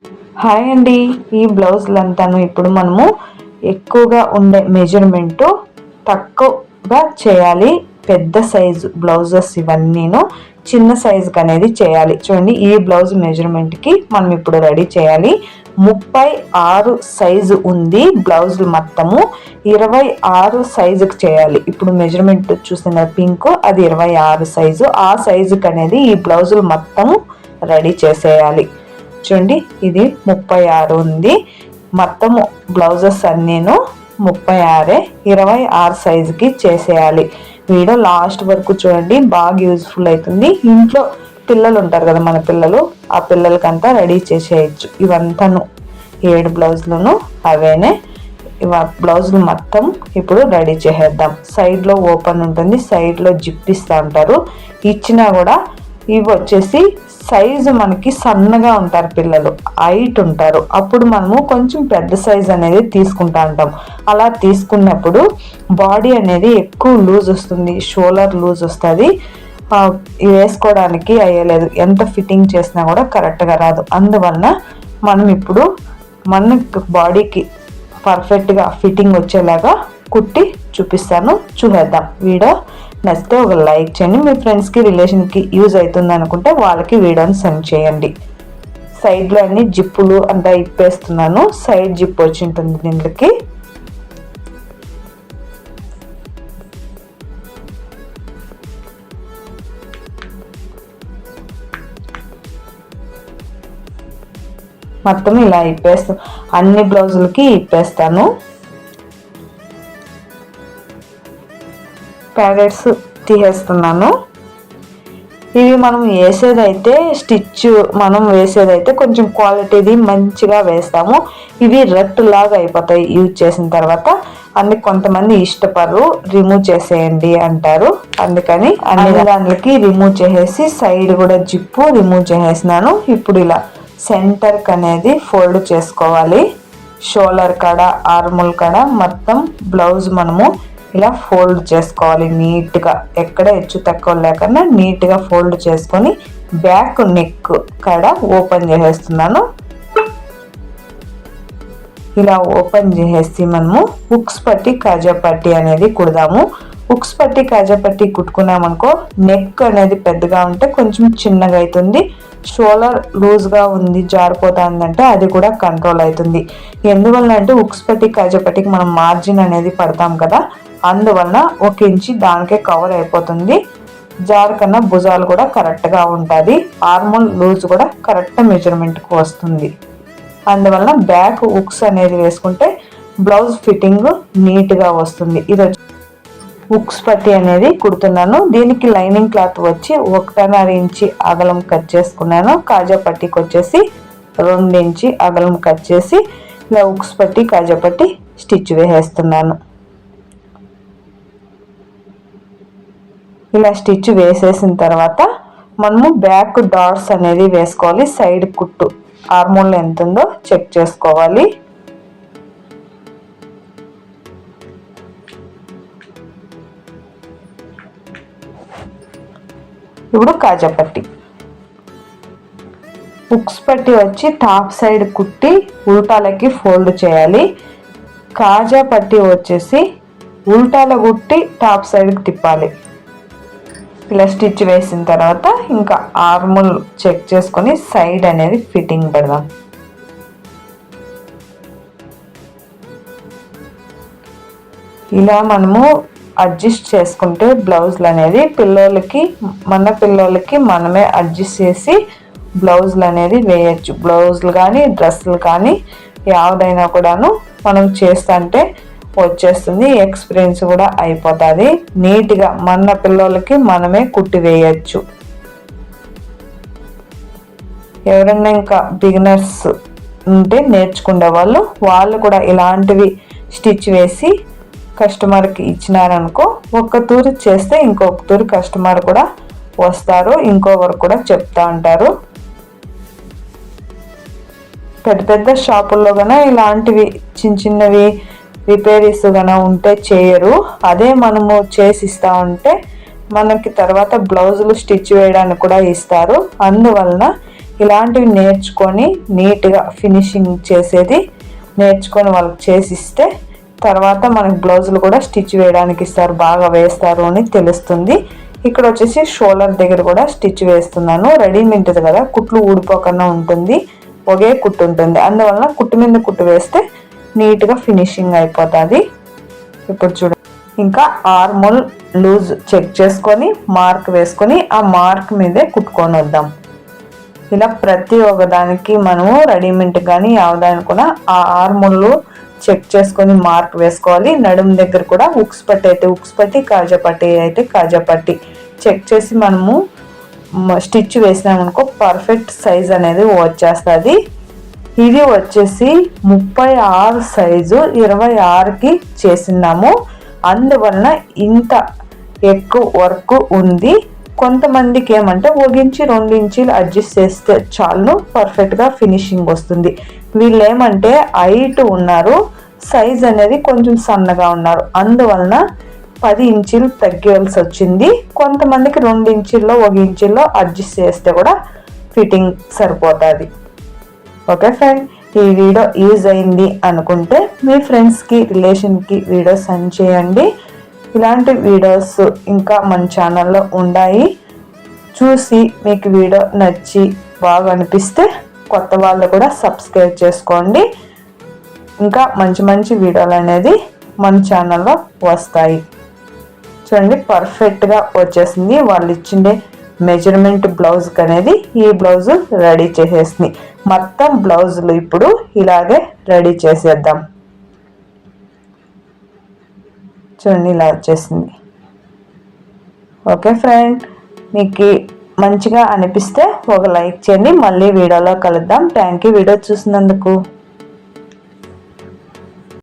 Hi అండి. ఈ బ్లౌజులంతాను ఇప్పుడు మనము ఎక్కువగా ఉండే మెజర్మెంటు తక్కువగా చేయాలి. పెద్ద సైజు బ్లౌజెస్ ఇవన్నీను చిన్న సైజుకి అనేది చేయాలి. చూడండి, ఈ బ్లౌజ్ మెజర్మెంట్కి మనం ఇప్పుడు రెడీ చేయాలి. 36 సైజు ఉంది బ్లౌజులు, మొత్తము 26 సైజుకి చేయాలి. ఇప్పుడు మెజర్మెంట్ చూస్తున్న పింక్, అది 26 సైజు. ఆ సైజుకి అనేది ఈ బ్లౌజులు మొత్తము రెడీ చేసేయాలి. చూడండి, ఇది 36 ఉంది. మొత్తము బ్లౌజెస్ అన్నీను 36, 26 సైజుకి చేసేయాలి. వీడియో లాస్ట్ వరకు చూడండి, బాగా యూజ్ఫుల్ అవుతుంది. ఇంట్లో పిల్లలు ఉంటారు కదా, మన పిల్లలు, ఆ పిల్లలకంతా రెడీ చేసేయచ్చు. ఇవంతాను 7 బ్లౌజులను అవేనే బ్లౌజులు మొత్తం ఇప్పుడు రెడీ చేసేద్దాం. సైడ్లో ఓపెన్ ఉంటుంది, సైడ్లో జిప్ ఇస్తూ ఉంటారు. ఇచ్చినా కూడా ఇవి వచ్చేసి సైజు మనకి సన్నగా ఉంటారు పిల్లలు, హైట్ ఉంటారు. అప్పుడు మనము కొంచెం పెద్ద సైజ్ అనేది తీసుకుంటా ఉంటాం. అలా తీసుకున్నప్పుడు బాడీ అనేది ఎక్కువ లూజ్ వస్తుంది, షోల్డర్ లూజ్ వస్తుంది, వేసుకోవడానికి అయ్యలేదు. ఎంత ఫిట్టింగ్ చేసినా కూడా కరెక్ట్గా రాదు. అందువలన మనం ఇప్పుడు మన బాడీకి పర్ఫెక్ట్గా ఫిట్టింగ్ వచ్చేలాగా కుట్టి చూపిస్తాను, చూసేద్దాం. వీడియో నచ్చితే ఒక లైక్ చేయండి. మీ ఫ్రెండ్స్కి, రిలేషన్కి యూజ్ అవుతుంది అనుకుంటే వాళ్ళకి వీడియోని సెండ్ చేయండి. సైడ్లో అన్ని జిప్పులు అంతా ఇప్పేస్తున్నాను. సైడ్ జిప్ వచ్చి ఉంటుంది దీనికి. మొత్తం ఇలా ఇప్పేస్తాను, అన్ని బ్లౌజులకి ఇప్పేస్తాను. ప్యాకెట్స్ తీసేస్తున్నాను. ఇవి మనం వేసేదైతే మనం వేసేదైతే కొంచెం క్వాలిటీది మంచిగా వేస్తాము. ఇవి రట్టు లాగా అయిపోతాయి యూజ్ చేసిన తర్వాత. అందుకు కొంతమంది ఇష్టపడరు, రిమూవ్ చేసేయండి అంటారు. అందుకని అన్ని దానికి రిమూవ్ చేసేసి సైడ్ కూడా జిప్పు రిమూవ్ చేసేసినాను. ఇప్పుడు ఇలా సెంటర్కి అనేది ఫోల్డ్ చేసుకోవాలి. షోల్డర్ కాడ, ఆర్ముల్ కాడ మొత్తం బ్లౌజ్ మనము ఇలా ఫోల్డ్ చేసుకోవాలి నీట్గా. ఎక్కడ హెచ్చు తక్కువ లేకుండా నీట్గా ఫోల్డ్ చేసుకొని బ్యాక్ నెక్ కాడ ఓపెన్ చేసేస్తున్నాను. ఇలా ఓపెన్ చేసేసి మనము హుక్స్ పట్టి, కాజా పట్టి అనేది కుడదాము. హుక్స్ పట్టి, కాజా పట్టి కుట్టుకున్నామనుకో నెక్ అనేది పెద్దగా ఉంటే కొంచెం చిన్నగా అవుతుంది. షోల్డర్ లూజ్గా ఉంది, జారిపోతుందంటే అది కూడా కంట్రోల్ అవుతుంది. ఎందువలన అంటే హుక్స్ పట్టి, కాజా పట్టికి మనం మార్జిన్ అనేది పడతాం కదా, అందువలన 1 ఇంచి దానికే కవర్ అయిపోతుంది. జారకన్నా భుజాలు కూడా కరెక్ట్గా ఉంటుంది. ఆర్మోల్ లూజ్ కూడా కరెక్ట్ మెజర్మెంట్కి వస్తుంది. అందువలన బ్యాక్ హుక్స్ అనేది వేసుకుంటే బ్లౌజ్ ఫిట్టింగ్ నీట్గా వస్తుంది. ఇది హుక్స్ పట్టి అనేది కుడుతున్నాను. దీనికి లైనింగ్ క్లాత్ వచ్చి 1.5 ఇంచి అగలం కట్ చేసుకున్నాను. కాజా పట్టికి వచ్చేసి 2 ఇంచి అగలం కట్ చేసి ఇలా హుక్స్ పట్టి, కాజా పట్టి స్టిచ్ వేసేస్తున్నాను. ఇలా స్టిచ్ వేసేసిన తర్వాత మనము బ్యాక్ డాట్స్ అనేది వేసుకోవాలి. సైడ్ కుట్టు ఆర్మోల్ ఎంత ఉందో చెక్ చేసుకోవాలి. ఇప్పుడు కాజా పట్టి, హుక్స్ పట్టి వచ్చి టాప్ సైడ్ కుట్టి ఉల్టాలకి ఫోల్డ్ చేయాలి. కాజా పట్టి వచ్చేసి ఉల్టాల కుట్టి టాప్ సైడ్కి తిప్పాలి. ఇలా స్టిచ్ వేసిన తర్వాత ఇంకా ఆర్ముల్ చెక్ చేసుకొని సైడ్ అనేది ఫిట్టింగ్ పెడదాం. ఇలా మనము అడ్జస్ట్ చేసుకుంటే బ్లౌజులు అనేది మన పిల్లలకి మనమే అడ్జస్ట్ చేసి బ్లౌజులు అనేది వేయచ్చు. బ్లౌజులు కానీ, డ్రెస్సులు కానీ ఏదైనా కూడాను మనం చేస్తుంటే వచ్చేస్తుంది. ఎక్స్పీరియన్స్ కూడా అయిపోతుంది. నీట్గా మన పిల్లలకి మనమే కుట్టి వేయచ్చు. ఎవరైనా ఇంకా బిగినర్స్ ఉంటే నేర్చుకునే వాళ్ళు కూడా ఇలాంటివి స్టిచ్ వేసి కస్టమర్కి ఇచ్చినారనుకో, ఒక్క తూరు చేస్తే ఇంకొక తూరు కస్టమర్ కూడా వస్తారు, ఇంకొకరు కూడా చెప్తా ఉంటారు. పెద్ద పెద్ద షాపుల్లో కన్నా ఇలాంటివి చిన్నవి రిపేరీస్ కన్నా ఉంటే చేయరు. అదే మనము చేసి ఇస్తా ఉంటే మనకి తర్వాత బ్లౌజులు స్టిచ్ వేయడానికి కూడా ఇస్తారు. అందువలన ఇలాంటివి నేర్చుకొని నీట్గా ఫినిషింగ్ చేసేది నేర్చుకొని వాళ్ళకి చేసిస్తే తర్వాత మనకి బ్లౌజులు కూడా స్టిచ్ వేయడానికి ఇస్తారు, బాగా వేస్తారు అని తెలుస్తుంది. ఇక్కడ వచ్చేసి షోల్డర్ దగ్గర కూడా స్టిచ్ వేస్తున్నాను. రెడీమేడ్ కదా, కుట్లు ఊడిపోకుండా ఉంటుంది, ఒకే కుట్టు ఉంటుంది, అందువలన కుట్టు మీద కుట్టు వేస్తే నీట్గా ఫినిషింగ్ అయిపోతుంది. ఇప్పుడు చూడండి, ఇంకా ఆర్మోల్ లూజ్ చెక్ చేసుకొని మార్క్ వేసుకొని ఆ మార్క్ మీదే కుట్టుకొని వద్దాం. ఇలా ప్రతి ఒక్కదానికి మనము రెడీమేడ్ కానీ యావదానికి కూడా ఆ ఆర్మోల్ చెక్ చేసుకొని మార్క్ వేసుకోవాలి. నడుము దగ్గర కూడా ఉక్స్ పట్టి అయితే ఉక్స్ పట్టి, కాజా పట్టి అయితే కాజా పట్టి చెక్ చేసి మనము స్టిచ్ వేసినామనుకో పర్ఫెక్ట్ సైజ్ అనేది వచ్చేస్తుంది. ఇది వచ్చేసి 36 సైజు 26కి చేసినాము, అందువలన ఇంత ఎక్కువ వర్క్ ఉంది. కొంతమందికి ఏమంటే 1 ఇంచు 2 ఇంచులు అడ్జస్ట్ చేస్తే చాలు పర్ఫెక్ట్గా ఫినిషింగ్ వస్తుంది. వీళ్ళు ఏమంటే హైట్ ఉన్నారు, సైజ్ అనేది కొంచెం సన్నగా ఉన్నారు, అందువలన 10 ఇంచులు తగ్గాల్సి వచ్చింది. కొంతమందికి 2 ఇంచుల్లో 1 ఇంచుల్లో అడ్జస్ట్ చేస్తే కూడా ఫిట్టింగ్ సరిపోతుంది. ఓకే ఫ్రెండ్, ఈ వీడియో యూజ్ అయింది అనుకుంటే మీ ఫ్రెండ్స్కి రిలేషన్కి వీడియో సెండ్ చేయండి. ఇలాంటి వీడియోస్ ఇంకా మన ఛానల్లో ఉన్నాయి. చూసి మీకు వీడియో నచ్చి బాగా అనిపిస్తే కొత్త వాళ్ళు కూడా సబ్స్క్రైబ్ చేసుకోండి. ఇంకా మంచి మంచి వీడియోలు అనేది మన ఛానల్లో వస్తాయి. చూడండి, పర్ఫెక్ట్గా వచ్చేసింది. వాళ్ళు ఇచ్చిండే మెజర్మెంట్ బ్లౌజ్కి అనేది ఈ బ్లౌజ్ రెడీ చేసేసింది. మొత్తం బ్లౌజులు ఇప్పుడు ఇలాగే రెడీ చేసేద్దాం. చూడండి, ఇలా వచ్చేసింది. ఓకే ఫ్రెండ్, మీకు మంచిగా అనిపిస్తే ఒక లైక్ చేయండి. మళ్ళీ వీడియోలో కలుద్దాం. థ్యాంక్ యూ వీడియో చూసినందుకు.